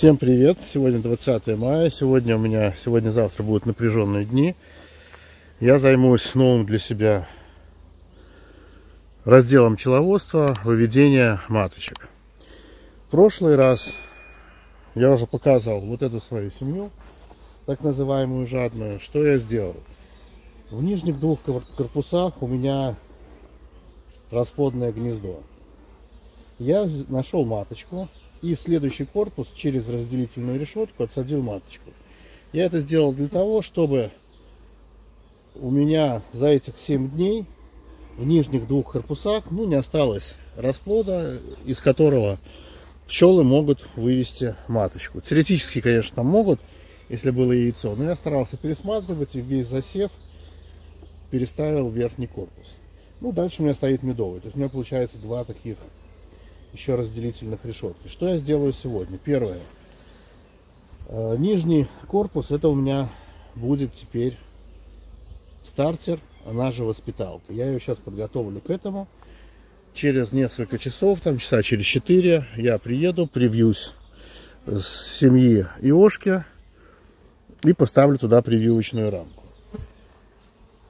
Всем привет! Сегодня 20 мая. Сегодня-завтра будут напряженные дни. Я займусь новым для себя разделом пчеловодства, выведения маточек. В прошлый раз я уже показывал вот эту свою семью, так называемую жадную. Что я сделал? В нижних двух корпусах у меня расплодное гнездо. Я нашел маточку и в следующий корпус через разделительную решетку отсадил маточку. Я это сделал для того, чтобы у меня за этих 7 дней в нижних двух корпусах не осталось расплода, из которого пчелы могут вывести маточку. Теоретически, конечно, там могут, если было яйцо, но я старался пересматривать и весь засев переставил в верхний корпус. Дальше у меня стоит медовый, то есть у меня получается два таких еще разделительных решетки. Что я сделаю сегодня? Первое. Нижний корпус, это у меня будет теперь стартер, она же воспиталка. Я ее сейчас подготовлю к этому. Через несколько часов, часа через 4, я приеду, привьюсь с семьи Иошки и поставлю туда прививочную рамку.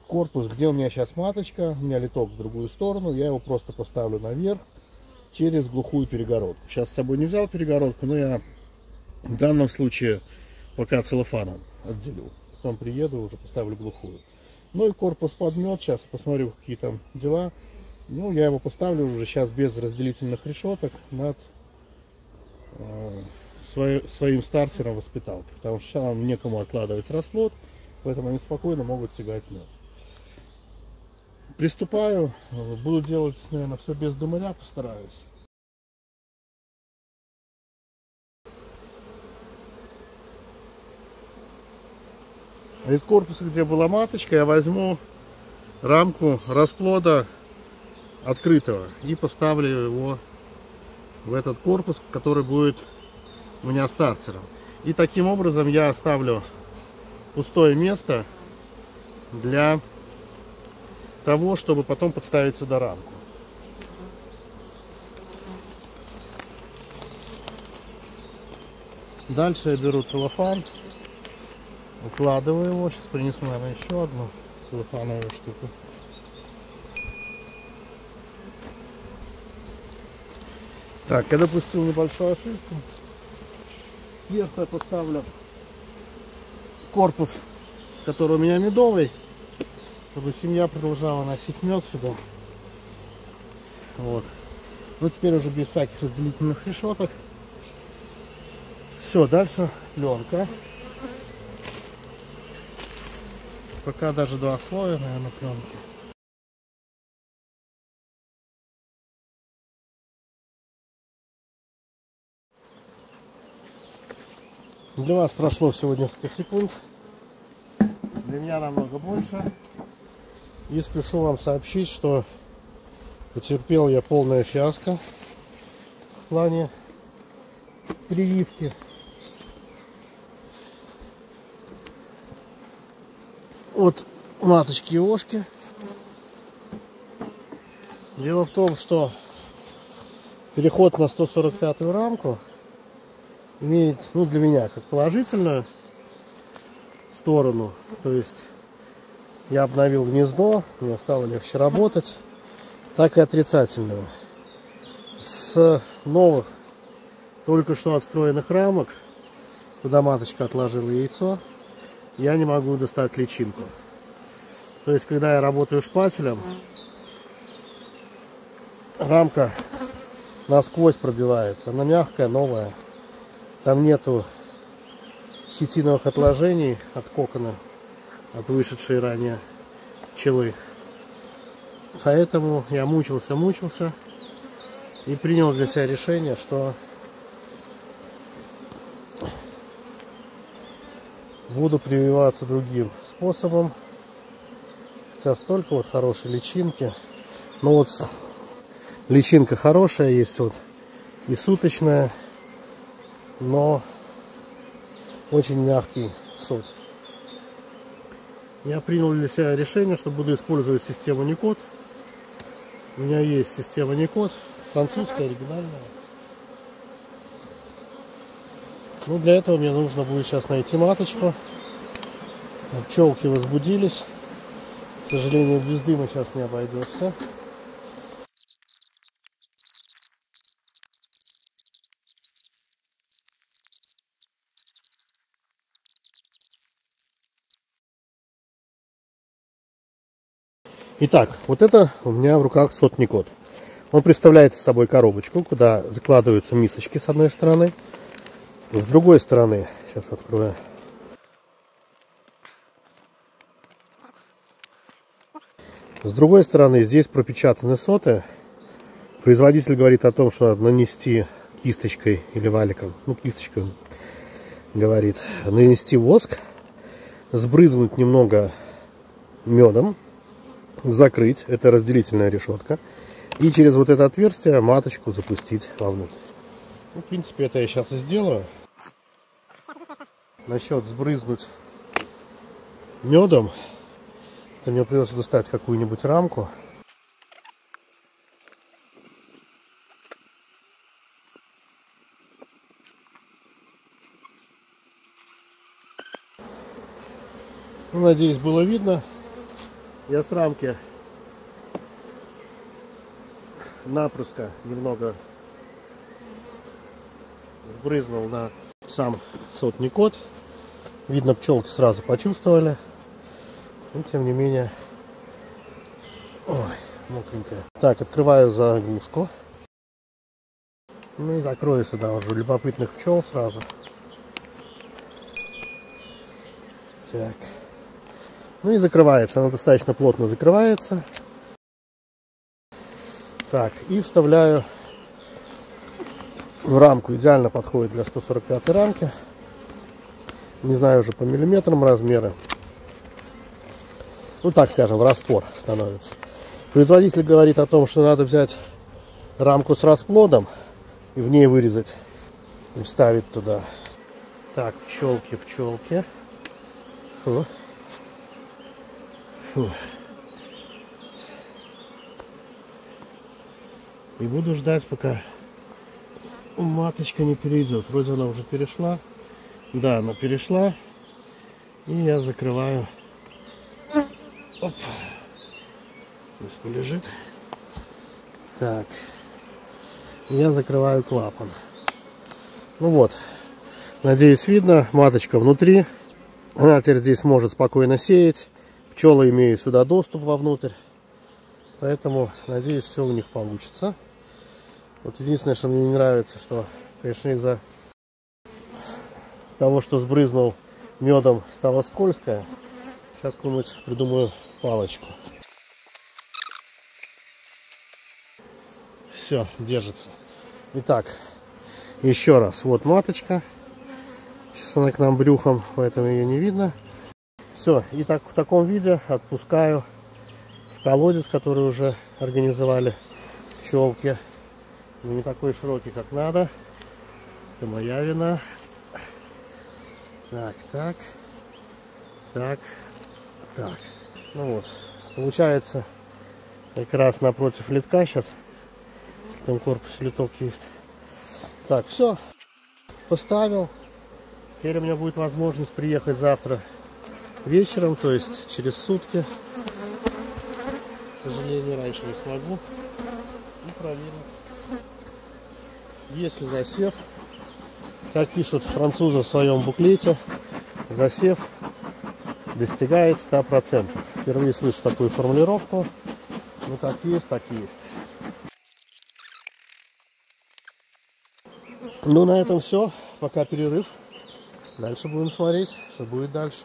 Корпус, где у меня сейчас маточка, у меня литок в другую сторону, я его просто поставлю наверх через глухую перегородку. Сейчас с собой не взял перегородку, но я в данном случае пока целлофаном отделю. Потом приеду, уже поставлю глухую. И корпус подмет. Сейчас посмотрю, какие там дела. Я его поставлю уже сейчас без разделительных решеток над своим стартером воспиталки. Потому что сейчас некому откладывать расплод, поэтому они спокойно могут тягать мед. Приступаю. Буду делать, наверное, все без дымаря, постараюсь. Из корпуса, где была маточка, я возьму рамку расплода открытого и поставлю его в этот корпус, который будет у меня стартером. И таким образом я оставлю пустое место для того, чтобы потом подставить сюда рамку. Дальше я беру целлофан, укладываю его. Сейчас принесу, наверное, еще одну целлофановую штуку. Так, я допустил небольшую ошибку. Сверху я поставлю корпус, который у меня медовый, чтобы семья продолжала носить мед сюда. Вот. Теперь уже без всяких разделительных решеток. Все, дальше пленка. Пока даже 2 слоя, наверное, пленки. Для вас прошло всего несколько секунд. Для меня намного больше. И спешу вам сообщить, что потерпел я полное фиаско в плане прививки. От маточки Иошки. Дело в том, что переход на 145-ю рамку имеет, для меня, как положительную сторону. То есть я обновил гнездо, мне стало легче работать, так и отрицательную. С новых, только что отстроенных рамок, куда маточка отложила яйцо, я не могу достать личинку. То есть, когда я работаю шпателем, рамка насквозь пробивается. Она мягкая, новая. Там нету хитиновых отложений от кокона, от вышедшей ранее пчелы. Поэтому я мучился и принял для себя решение, что буду прививаться другим способом. Хотя столько хорошей личинки. Личинка хорошая, есть и суточная, но очень мягкий сорт. Я принял для себя решение, что буду использовать систему Никот. У меня есть система Никот, французская, оригинальная. Ну, для этого мне нужно будет сейчас найти маточку. Пчелки возбудились. К сожалению, без дыма сейчас не обойдешься. Итак, вот это у меня в руках сотный кот. Он представляет собой коробочку, куда закладываются мисочки с одной стороны. С другой стороны, сейчас открою. С другой стороны, здесь пропечатаны соты. Производитель говорит о том, что надо нанести кисточкой или валиком, ну кисточкой он говорит, нанести воск, сбрызнуть немного медом, закрыть, это разделительная решетка, и через вот это отверстие маточку запустить вовнутрь. Ну, в принципе, это я сейчас и сделаю. Насчет сбрызнуть медом, то мне придется достать какую-нибудь рамку. Ну, надеюсь, было видно. Я с рамки напрыска немного сбрызнул на сам сотный кот. Видно, пчелки сразу почувствовали. Но тем не менее... Ой, мокренькая. Так, открываю заглушку. Ну и закрою сюда уже любопытных пчел сразу. Так. Ну и закрывается. Она достаточно плотно закрывается. Так, и вставляю в рамку. Идеально подходит для 145 рамки. Не знаю уже по миллиметрам размеры. Ну так скажем, в распор становится. Производитель говорит о том, что надо взять рамку с расплодом и в ней вырезать и вставить туда. Так, пчелки, пчелки. Фу. Фу. И буду ждать, пока маточка не перейдет. Вроде она уже перешла. Да, она перешла. И я закрываю. Оп. Пусть полежит. Так. Я закрываю клапан. Ну вот. Надеюсь, видно. Маточка внутри. Она теперь здесь может спокойно сеять. Пчелы имеют сюда доступ вовнутрь. Поэтому, надеюсь, все у них получится. Вот единственное, что мне не нравится, что, конечно, из-за того, что сбрызнул медом, стало скользкое. Сейчас как-нибудь придумаю палочку. Все, держится. Итак, еще раз. Вот маточка. Сейчас она к нам брюхом, поэтому ее не видно. Все, и так в таком виде отпускаю в колодец, который уже организовали пчелки. Не такой широкий, как надо. Это моя вина. Так, так, так, так. Ну вот, получается, как раз напротив литка сейчас. В этом корпусе литок есть. Так, все. Поставил. Теперь у меня будет возможность приехать завтра вечером, то есть через сутки. К сожалению, раньше не смогу. И проверим. Если засев, как пишут французы в своем буклете, засев достигает 100%. Впервые слышу такую формулировку. Ну как есть, так и есть. Ну на этом все. Пока перерыв. Дальше будем смотреть, что будет дальше.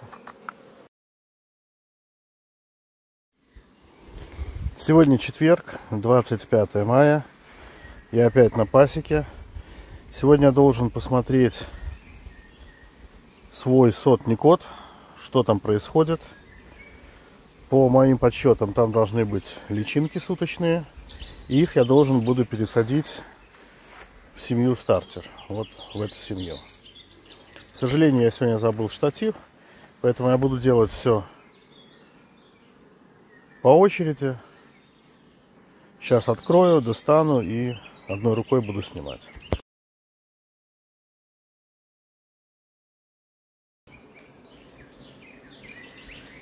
Сегодня четверг, 25 мая. Я опять на пасеке. Сегодня я должен посмотреть свой сотный кот, что там происходит. По моим подсчетам там должны быть личинки суточные. И их я должен буду пересадить в семью стартер. Вот в эту семью. К сожалению, я сегодня забыл штатив. Поэтому я буду делать все по очереди. Сейчас открою, достану и одной рукой буду снимать.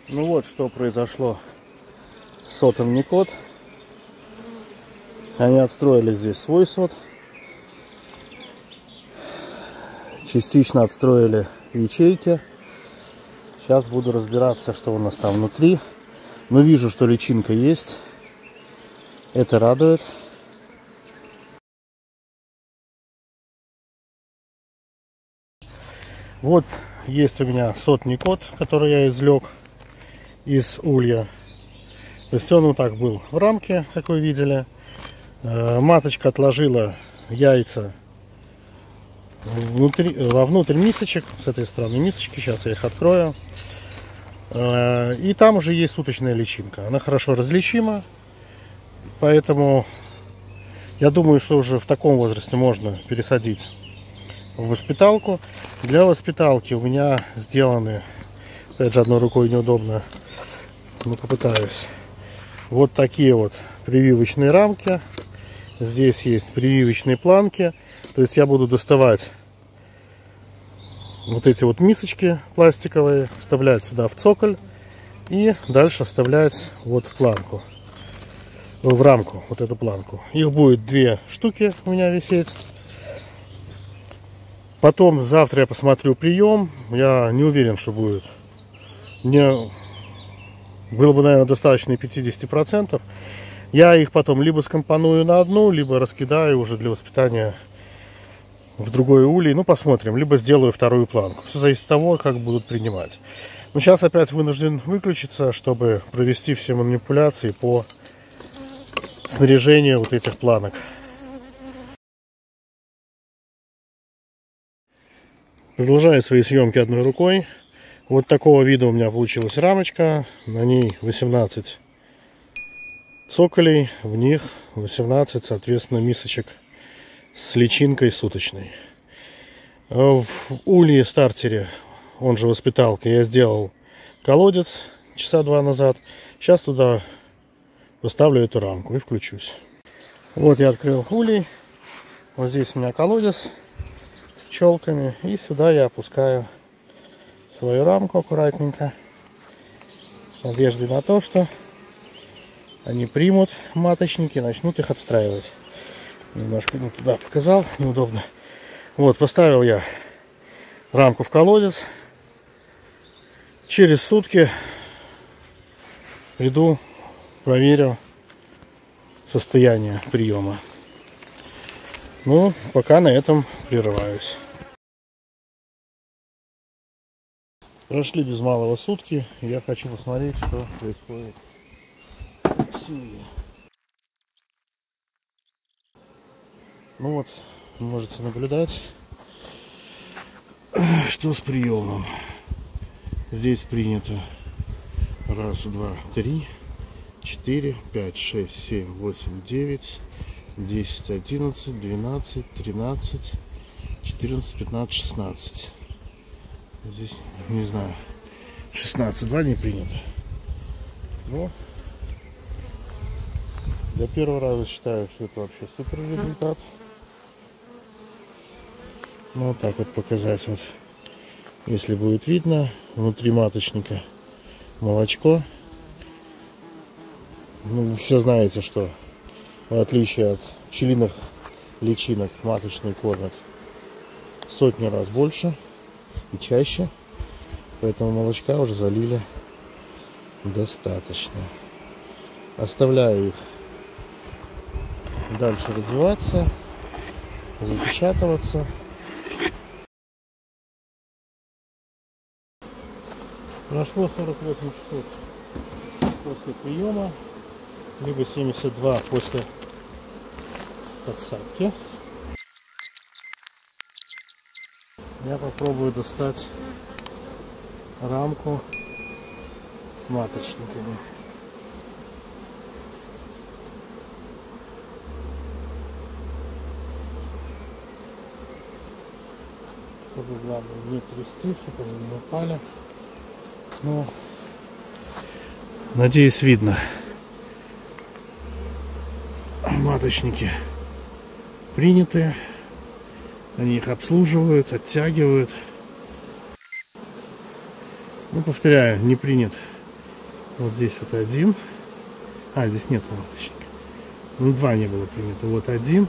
Ну вот что произошло с сотом Никот. Они отстроили здесь свой сот. Частично отстроили ячейки. Сейчас буду разбираться, что у нас там внутри. Но вижу, что личинка есть. Это радует. Вот есть у меня сот Никот, который я извлек из улья. То есть он вот так был в рамке, как вы видели. Маточка отложила яйца вовнутрь мисочек. С этой стороны мисочки. Сейчас я их открою. И там уже есть суточная личинка. Она хорошо различима. Поэтому я думаю, что уже в таком возрасте можно пересадить в воспиталку. Для воспиталки у меня сделаны, опять же, одной рукой неудобно, но попытаюсь, вот такие вот прививочные рамки. Здесь есть прививочные планки. То есть я буду доставать вот эти вот мисочки пластиковые, вставлять сюда в цоколь и дальше вставлять вот в планку, в рамку, вот эту планку. Их будет 2 штуки у меня висеть. Потом завтра я посмотрю прием. Я не уверен, что будет. Мне было бы, наверное, достаточно 50%. Я их потом либо скомпоную на одну, либо раскидаю уже для воспитания в другой улей. Ну, посмотрим. Либо сделаю вторую планку. Все зависит от того, как будут принимать. Но сейчас опять вынужден выключиться, чтобы провести все манипуляции по снаряжению вот этих планок. Продолжаю свои съемки одной рукой. Вот такого вида у меня получилась рамочка. На ней 18 цоколей. В них 18, соответственно, мисочек с личинкой суточной. В улье стартере, он же воспиталка, я сделал колодец часа 2 назад. Сейчас туда поставлю эту рамку и включусь. Вот я открыл улей. Вот здесь у меня колодец с пчелками. И сюда я опускаю свою рамку аккуратненько. С надеждой на то, что они примут маточники и начнут их отстраивать. Немножко туда показал, неудобно. Вот, поставил я рамку в колодец. Через сутки приду, проверю состояние приема. Ну, пока на этом прерываюсь. Прошли без малого сутки. Я хочу посмотреть, что происходит в семье. Ну вот, можете наблюдать, что с приемом. Здесь принято 1, 2, 3, 4, 5, 6, 7, 8, 9, 10, 11, 12, 13, 14, 15, 16. Здесь, не знаю, 16, 2 не принято. Но для первого раза считаю, что это вообще супер результат. Ну, вот так вот показать. Вот, если будет видно, внутри маточника молочко. Ну, вы все знаете, что в отличие от пчелиных личинок маточные кормят в сотни раз больше и чаще. Поэтому молочка уже залили достаточно. Оставляю их дальше развиваться, запечатываться. Прошло 48 часов после приема, либо 72 после подсадки. Я попробую достать рамку с маточниками. Чтобы, главное, не трясти, чтобы они не упали. Ну, надеюсь, видно. Маточники приняты. Они их обслуживают, оттягивают. Ну, повторяю, не принят Вот здесь вот один. А, здесь нет маточника. Ну, два не было принято. Вот один.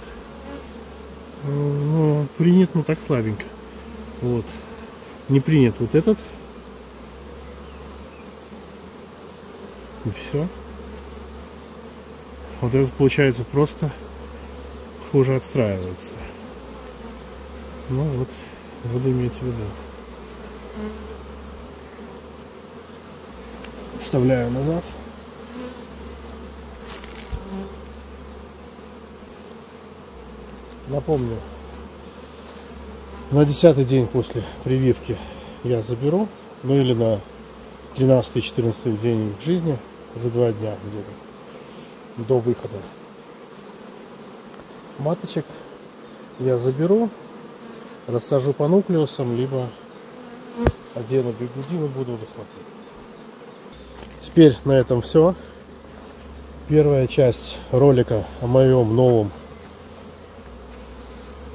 Ну, принят, но так слабенько. Вот. Не принят вот этот. И все. Вот этот, получается, просто хуже отстраивается. Ну вот, буду иметь в виду. Вставляю назад. Напомню, на 10-й день после прививки я заберу, ну или на 13-14 день жизни, за 2 дня где-то до выхода маточек я заберу, рассажу по нуклеусам, либо одену бигудин и буду уже смотреть. Теперь на этом все. Первая часть ролика о моем новом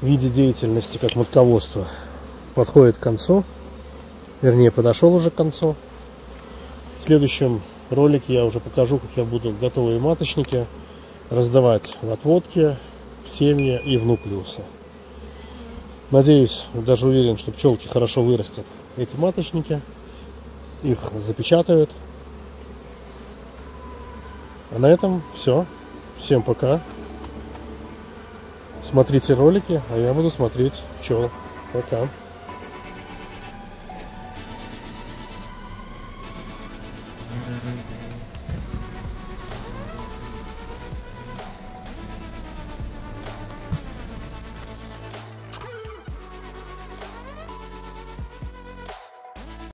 виде деятельности как матководство подходит к концу. Вернее, подошел уже к концу. В следующем ролике я уже покажу, как я буду готовые маточники раздавать в отводке, в семьи и в нуклеусы. Надеюсь, даже уверен, что пчелки хорошо вырастят эти маточники. Их запечатают. А на этом все. Всем пока. Смотрите ролики, а я буду смотреть пчел. Пока.